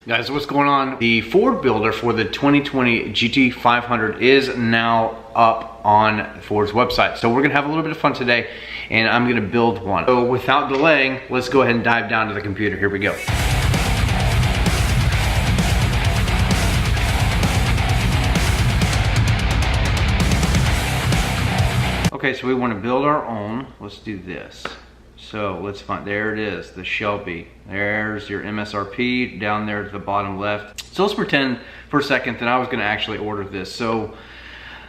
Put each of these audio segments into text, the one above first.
Guys, what's going on? The Ford builder for the 2020 GT500 is now up on Ford's website. So we're gonna have a little bit of fun today and I'm gonna build one. So without delaying, let's go ahead and dive down to the computer. Here we go. Okay, so we wanna build our own. Let's do this. So let's find, there it is, the Shelby. There's your MSRP down there at the bottom left. So let's pretend for a second that I was gonna actually order this. So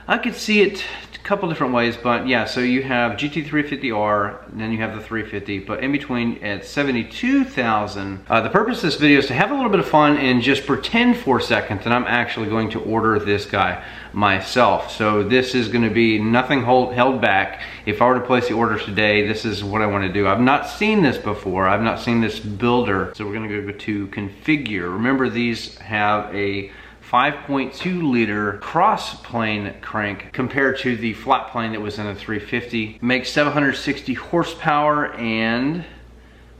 I could see it a couple different ways, but yeah, so you have GT350R, and then you have the 350, but in between at 72,000. The purpose of this video is to have a little bit of fun and just pretend for a second that I'm actually going to order this guy myself. So this is gonna be nothing held back. If I were to place the order today, this is what I wanna do. I've not seen this before. I've not seen this builder. So we're gonna go to configure. Remember, these have a 5.2 liter cross plane crank compared to the flat plane that was in a 350. Makes 760 horsepower, and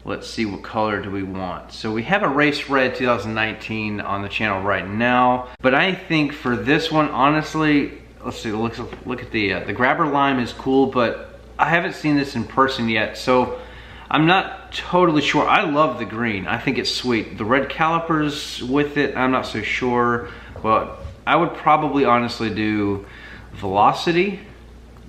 let's see, what color do we want? So we have a race red 2019 on the channel right now, but I think for this one, honestly, let's see, look at the grabber lime is cool, but I haven't seen this in person yet, so I'm not totally sure. I love the green. I think it's sweet. The red calipers with it, I'm not so sure. But I would probably honestly do velocity.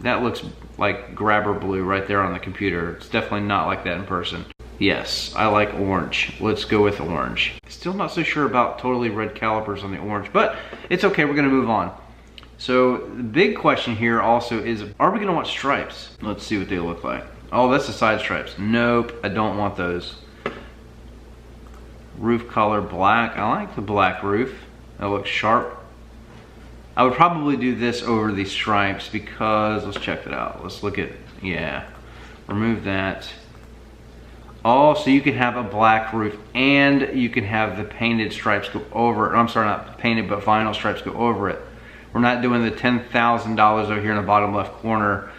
That looks like grabber blue right there on the computer. It's definitely not like that in person. Yes, I like orange. Let's go with orange. Still not so sure about totally red calipers on the orange, but it's okay, we're gonna move on. So the big question here also is, are we gonna want stripes? Let's see what they look like. Oh, that's the side stripes. Nope, I don't want those. Roof color black. I like the black roof. That looks sharp. I would probably do this over these stripes because, let's check that out. Let's look at, yeah, remove that. Oh, so you can have a black roof and you can have the painted stripes go over it. I'm sorry, not painted, but vinyl stripes go over it. We're not doing the $10,000 over here in the bottom left corner.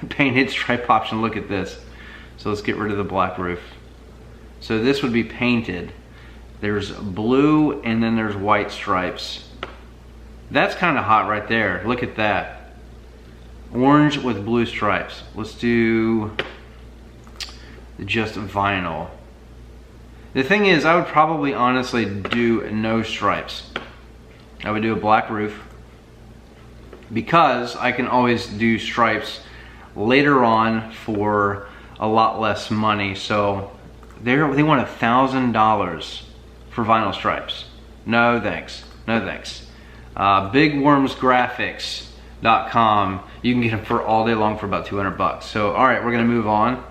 Painted stripe option. Look at this. So let's get rid of the black roof. So this would be painted. There's blue and then there's white stripes. That's kind of hot right there. Look at that. Orange with blue stripes. Let's do just vinyl. The thing is, I would probably honestly do no stripes. I would do a black roof because I can always do stripes later on for a lot less money. So they want $1,000 for vinyl stripes. No thanks, no thanks. Bigwormsgraphics.com. You can get them for all day long for about 200 bucks. So all right, we're gonna move on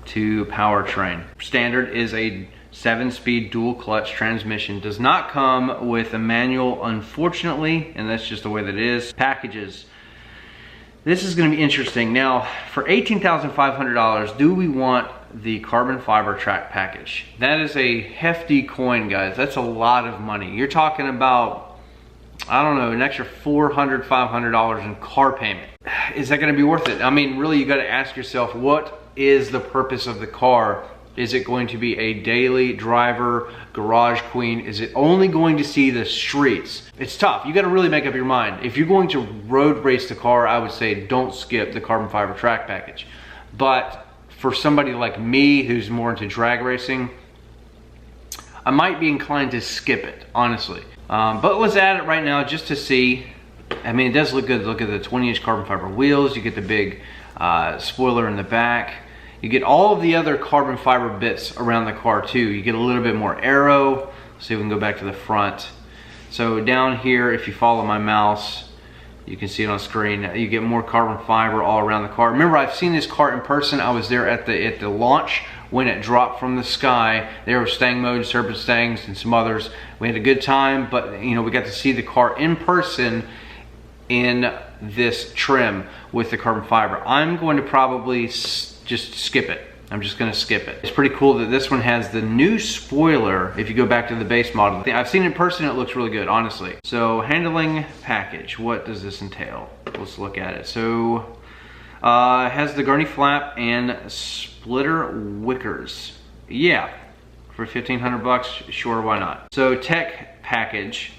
to powertrain. Standard is a 7-speed dual clutch transmission. Does not come with a manual, unfortunately, and that's just the way that it is. Packages. This is gonna be interesting. Now, for $18,500, do we want the carbon fiber track package? That is a hefty coin, guys. That's a lot of money. You're talking about, I don't know, an extra $400, $500 in car payment. Is that gonna be worth it? I mean, really, you gotta ask yourself, what is the purpose of the car? Is it going to be a daily driver, garage queen? Is it only going to see the streets? It's tough. You got to really make up your mind. If you're going to road race the car, I would say don't skip the carbon fiber track package. But for somebody like me who's more into drag racing, I might be inclined to skip it, honestly. But let's add it right now just to see. I mean, it does look good. Look at the 20-inch carbon fiber wheels. You get the big spoiler in the back. You get all of the other carbon fiber bits around the car too. You get a little bit more aero. See if we can go back to the front. So down here, if you follow my mouse, you can see it on screen. You get more carbon fiber all around the car. Remember, I've seen this car in person. I was there at the launch when it dropped from the sky. There was Stang Mode, Serpent Stangs, and some others. We had a good time, but you know, we got to see the car in person in this trim with the carbon fiber. I'm going to probably just skip it. I'm just gonna skip it. It's pretty cool that this one has the new spoiler. If you go back to the base model, I've seen it in person, it looks really good, honestly. So handling package, what does this entail? Let's look at it. So it has the gurney flap and splitter wickers. Yeah, For 1,500 bucks, sure, why not? So tech package,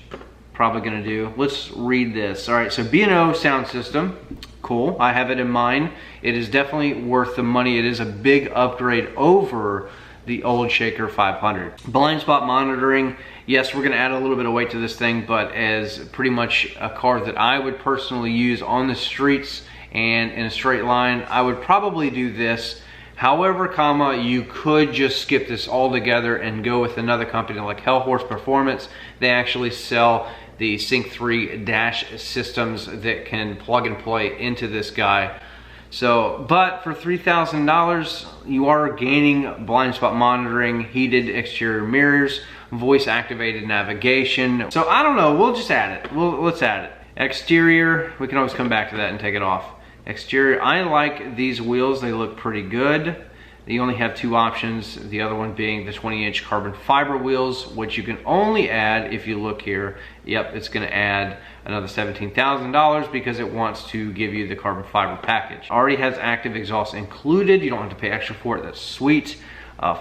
probably gonna do. Let's read this. All right, so B&O sound system, cool. I have it in mind. It is definitely worth the money. It is a big upgrade over the old Shaker 500. Blind spot monitoring, yes, we're gonna add a little bit of weight to this thing, but as pretty much a car that I would personally use on the streets and in a straight line, I would probably do this. However, you could just skip this altogether and go with another company like Hellhorse Performance. They actually sell the Sync 3 dash systems that can plug and play into this guy. So, but for $3,000, you are gaining blind spot monitoring, heated exterior mirrors, voice activated navigation. So I don't know, we'll just add it. Let's add it. Exterior, we can always come back to that and take it off. Exterior, I like these wheels, they look pretty good. You only have two options, the other one being the 20-inch carbon fiber wheels, which you can only add, if you look here, yep, it's gonna add another $17,000 because it wants to give you the carbon fiber package. Already has active exhaust included, you don't have to pay extra for it, that's sweet.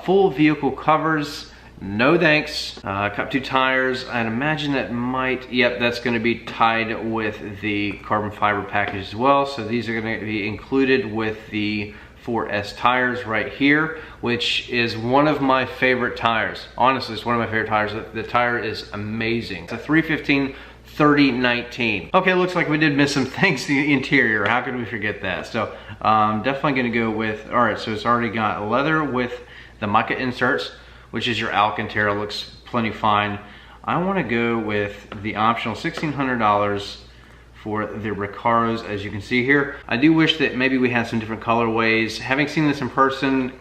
Full vehicle covers, no thanks. Cup 2 tires, I'd imagine that might, yep, that's gonna be tied with the carbon fiber package as well. So these are gonna be included with the 4S tires right here, which is one of my favorite tires. Honestly, it's one of my favorite tires. The tire is amazing. It's a 315 3019. Okay, looks like we did miss some things. The interior, how could we forget that? So definitely gonna go with, all right, so it's already got leather with the mica inserts, which is your Alcantara, looks plenty fine. I wanna go with the optional $1,600 for the Recaros, as you can see here. I do wish that maybe we had some different colorways. Having seen this in person,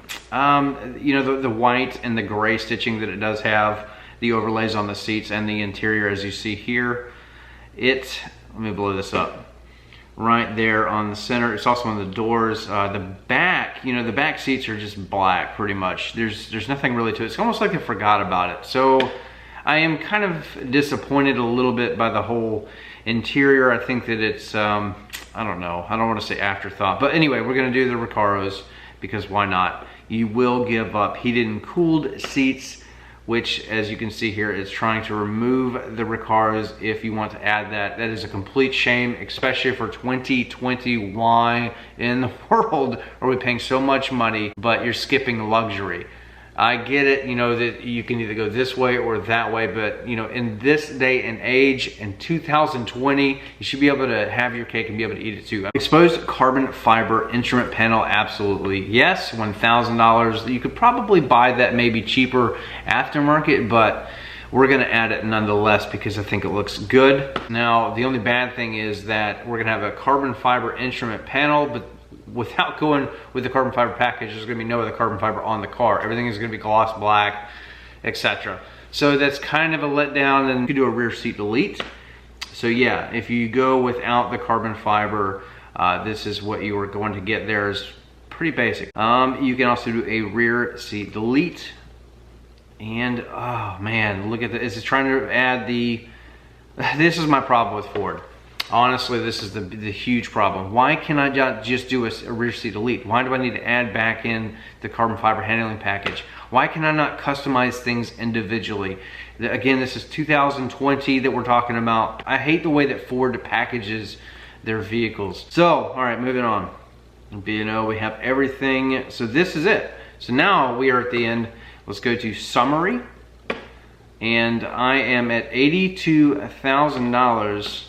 you know, the white and the gray stitching that it does have, the overlays on the seats and the interior, as you see here, let me blow this up. Right there on the center, it's also on the doors. The back, you know, the back seats are just black pretty much. There's nothing really to it. It's almost like they forgot about it. So I am kind of disappointed a little bit by the whole interior. I think that it's, I don't know, I don't want to say afterthought, but anyway, we're gonna do the Recaros because why not? You will give up heated and cooled seats, which, as you can see here, is trying to remove the Recaros if you want to add that. That is a complete shame, especially for 2020. Why in the world are we paying so much money, but you're skipping luxury? I get it, you know, that you can either go this way or that way, but you know, in this day and age, in 2020, you should be able to have your cake and be able to eat it too. Exposed carbon fiber instrument panel, absolutely. Yes, $1,000. You could probably buy that maybe cheaper aftermarket, but we're gonna add it nonetheless because I think it looks good. Now, the only bad thing is that we're gonna have a carbon fiber instrument panel, but without going with the carbon fiber package, there's gonna be no other carbon fiber on the car. Everything is gonna be gloss black, etc. So that's kind of a letdown. And you can do a rear seat delete. So yeah, if you go without the carbon fiber, this is what you are going to get there. Is pretty basic. You can also do a rear seat delete. And oh man, look at this. It's trying to add the, this is my problem with Ford. Honestly, this is the huge problem. Why can I just do a rear seat delete? Why do I need to add back in the carbon fiber handling package? Why can I not customize things individually? Again, this is 2020 that we're talking about. I hate the way that Ford packages their vehicles. So, all right, moving on. B&O, we have everything. So this is it. So now we are at the end. Let's go to summary. And I am at $82,000.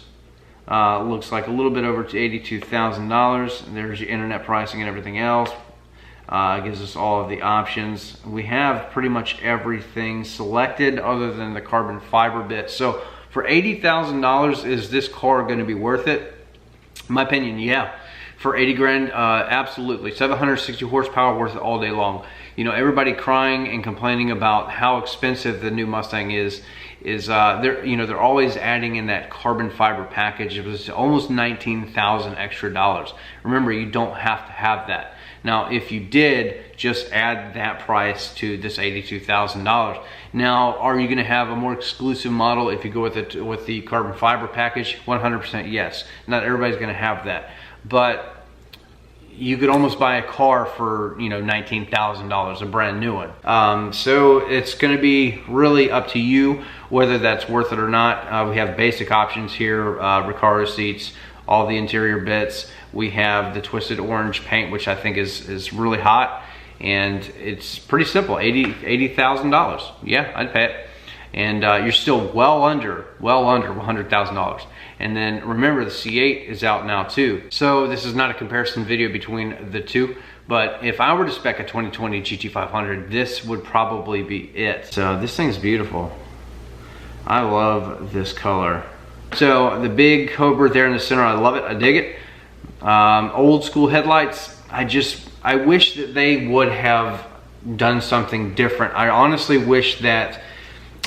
Looks like a little bit over to $82,000. There's your internet pricing and everything else. Gives us all of the options. We have pretty much everything selected other than the carbon fiber bit. So for $80,000, is this car going to be worth it? In my opinion, yeah. For 80 grand, absolutely. 760 horsepower, worth it all day long. You know, everybody crying and complaining about how expensive the new Mustang is they're always adding in that carbon fiber package. It was almost $19,000 extra dollars. Remember, you don't have to have that. Now, if you did, just add that price to this $82,000. Now, are you going to have a more exclusive model if you go with the carbon fiber package? 100% yes. Not everybody's going to have that, but you could almost buy a car for, you know, $19,000, a brand new one. So it's going to be really up to you whether that's worth it or not. We have basic options here, Recaro seats, all the interior bits. We have the twisted orange paint, which I think is really hot, and it's pretty simple. $80,000. Yeah, I'd pay it. And you're still well under $100,000. And then remember, the C8 is out now too. So this is not a comparison video between the two, but if I were to spec a 2020 GT500, this would probably be it. So this thing's beautiful. I love this color. So the big Cobra there in the center, I love it, I dig it. Old school headlights, I wish that they would have done something different. I honestly wish that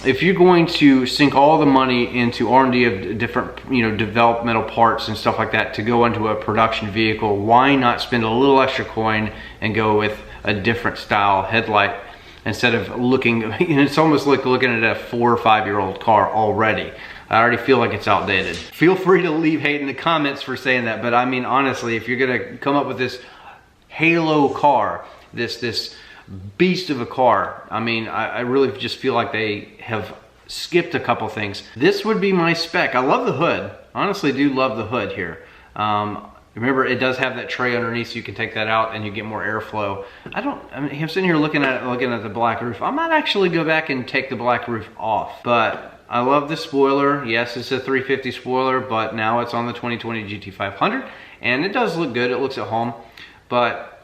if you're going to sink all the money into R&D of different, you know, developmental parts and stuff like that to go into a production vehicle, why not spend a little extra coin and go with a different style headlight instead of looking, it's almost like looking at a 4 or 5 year old car already. I already feel like it's outdated. Feel free to leave hate in the comments for saying that, but I mean, honestly, if you're gonna come up with this halo car, this beast of a car, I mean, I really just feel like they have skipped a couple things. This would be my spec. I love the hood. Honestly, do love the hood here. Remember, it does have that tray underneath, so you can take that out and you get more airflow. I mean, I'm sitting here looking at the black roof. I might actually go back and take the black roof off, but I love the spoiler. Yes, it's a 350 spoiler, but now it's on the 2020 GT500, and it does look good. It looks at home, but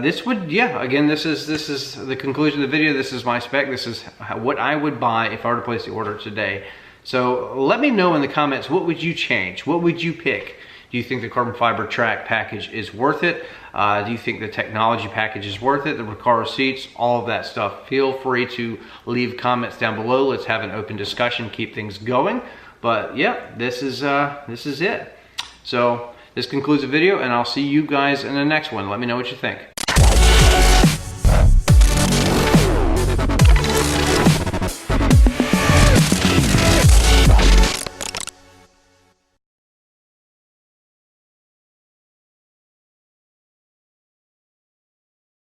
this would, yeah, again, this is the conclusion of the video. This is my spec. This is what I would buy if I were to place the order today. So let me know in the comments, what would you change? What would you pick? Do you think the carbon fiber track package is worth it? Do you think the technology package is worth it? The Recaro seats, all of that stuff. Feel free to leave comments down below. Let's have an open discussion, keep things going. But yeah, this is it. So this concludes the video, and I'll see you guys in the next one. Let me know what you think.